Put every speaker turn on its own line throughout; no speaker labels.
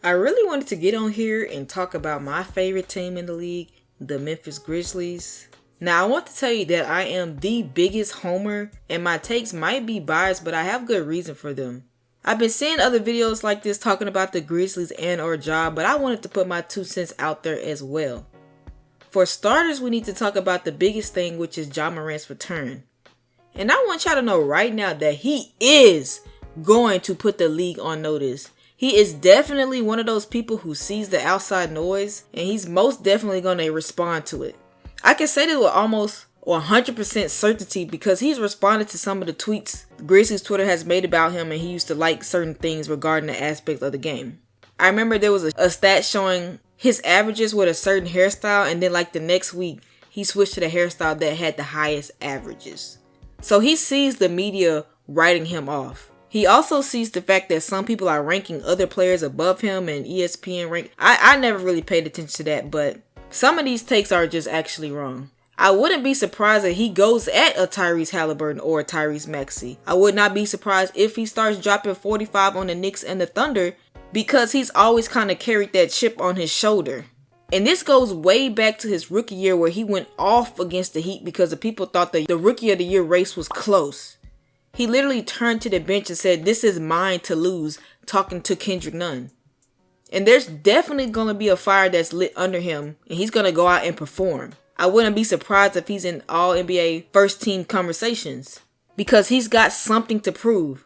I really wanted to get on here and talk about my favorite team in the league, the Memphis Grizzlies. Now, I want to tell you that I am the biggest homer, and my takes might be biased, but I have good reason for them. I've been seeing other videos like this talking about the Grizzlies and or Ja, but I wanted to put my 2 cents out there as well. For starters, we need to talk about the biggest thing, which is Ja Morant's return. And I want y'all to know right now that he is going to put the league on notice. He is definitely one of those people who sees the outside noise, and he's most definitely going to respond to it. I can say this with almost 100% certainty because he's responded to some of the tweets Grizzlies Twitter has made about him, and he used to like certain things regarding the aspect of the game. I remember there was a stat showing his averages with a certain hairstyle, and then like the next week, he switched to the hairstyle that had the highest averages. So he sees the media writing him off. He also sees the fact that some people are ranking other players above him and ESPN rank. I never really paid attention to that, but some of these takes are just actually wrong. I wouldn't be surprised if he goes at a Tyrese Halliburton or a Tyrese Maxey. I would not be surprised if he starts dropping 45 on the Knicks and the Thunder because he's always kind of carried that chip on his shoulder. And this goes way back to his rookie year where he went off against the Heat because the people thought the Rookie of the Year race was close. He literally turned to the bench and said, "This is mine to lose," talking to Kendrick Nunn. And there's definitely going to be a fire that's lit under him, and he's going to go out and perform. I wouldn't be surprised if he's in all NBA first team conversations because he's got something to prove.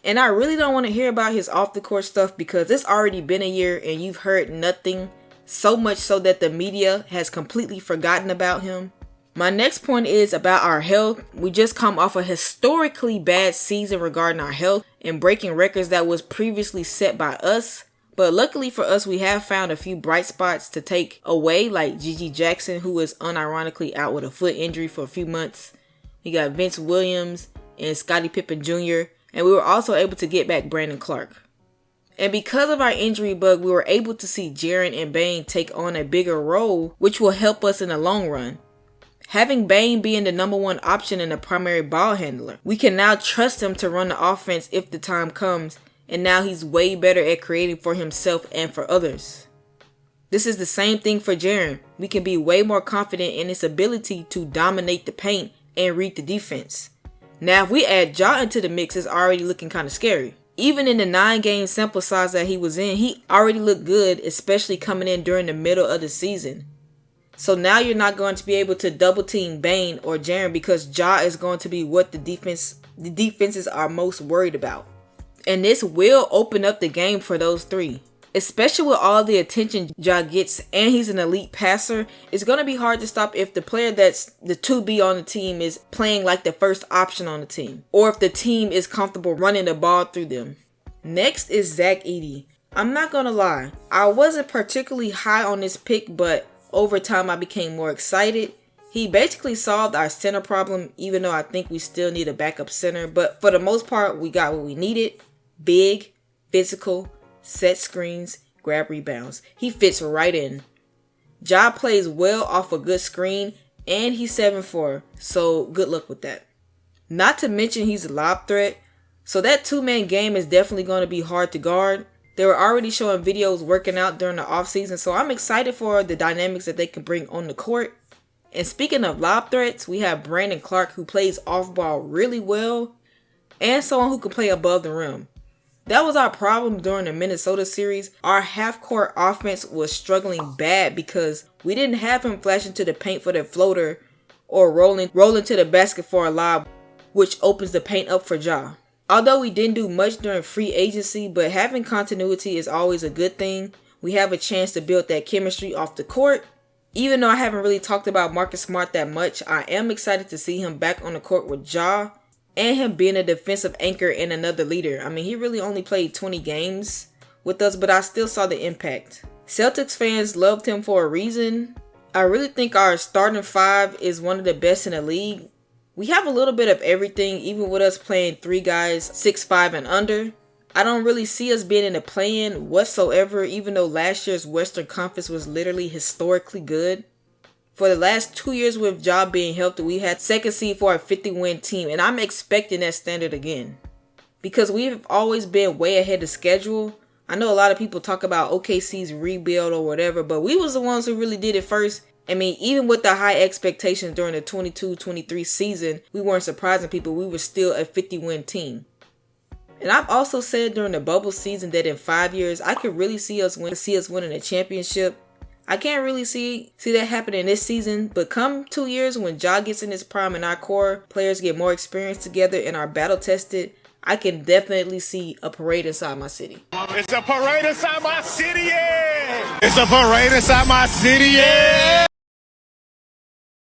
And I really don't want to hear about his off the court stuff because it's already been a year and you've heard nothing, so much so that the media has completely forgotten about him. My next point is about our health. We just come off a historically bad season regarding our health and breaking records that was previously set by us. But luckily for us, we have found a few bright spots to take away, like Gigi Jackson, who is unironically out with a foot injury for a few months. We got Vince Williams and Scottie Pippen Jr., and we were also able to get back Brandon Clark. And because of our injury bug, we were able to see Jaren and Bane take on a bigger role, which will help us in the long run. Having Bane being the number one option and the primary ball handler, we can now trust him to run the offense if the time comes, and now he's way better at creating for himself and for others. This is the same thing for Jaren. We can be way more confident in his ability to dominate the paint and read the defense. Now if we add Ja into the mix, it's already looking kind of scary. Even in the 9-game sample size that he was in, he already looked good, especially coming in during the middle of the season. So now you're not going to be able to double team Bane or Jaren because Ja is going to be what the defenses are most worried about. And this will open up the game for those three. Especially with all the attention Ja gets and he's an elite passer, it's going to be hard to stop if the player that's the 2B on the team is playing like the first option on the team. Or if the team is comfortable running the ball through them. Next is Zach Edey. I'm not going to lie, I wasn't particularly high on this pick, but over time I became more excited. He basically solved our center problem, even though I think we still need a backup center. But for the most part, we got what we needed. Big, physical, set screens, grab rebounds. He fits right in. Ja plays well off a good screen, and he's 7'4", so good luck with that. Not to mention he's a lob threat, so that 2-man game is definitely going to be hard to guard. They were already showing videos working out during the offseason, so I'm excited for the dynamics that they can bring on the court. And speaking of lob threats, we have Brandon Clark, who plays off ball really well, and someone who can play above the rim. That was our problem during the Minnesota series. Our half-court offense was struggling bad because we didn't have him flashing to the paint for the floater or rolling to the basket for a lob, which opens the paint up for Ja. Although we didn't do much during free agency, but having continuity is always a good thing. We have a chance to build that chemistry off the court. Even though I haven't really talked about Marcus Smart that much, I am excited to see him back on the court with Ja and him being a defensive anchor and another leader. I mean, he really only played 20 games with us, but I still saw the impact. Celtics fans loved him for a reason. I really think our starting 5 is one of the best in the league. We have a little bit of everything, even with us playing 3 guys 6'5" and under. I don't really see us being in the play-in whatsoever, even though last year's Western Conference was literally historically good. For the last 2 years with Ja being healthy, we had second seed for a 50-win team, and I'm expecting that standard again. Because we've always been way ahead of schedule, I know a lot of people talk about OKC's rebuild or whatever, but we was the ones who really did it first. I mean, even with the high expectations during the 22-23 season, we weren't surprising people. We were still a 50-win team. And I've also said during the bubble season that in 5 years, I could really see us winning a championship. I can't really see that happening this season, but come 2 years when Ja gets in his prime and our core players get more experience together and are battle tested, I can definitely see a parade inside my city.
It's a parade inside my city, yeah! It's a parade inside my city, yeah!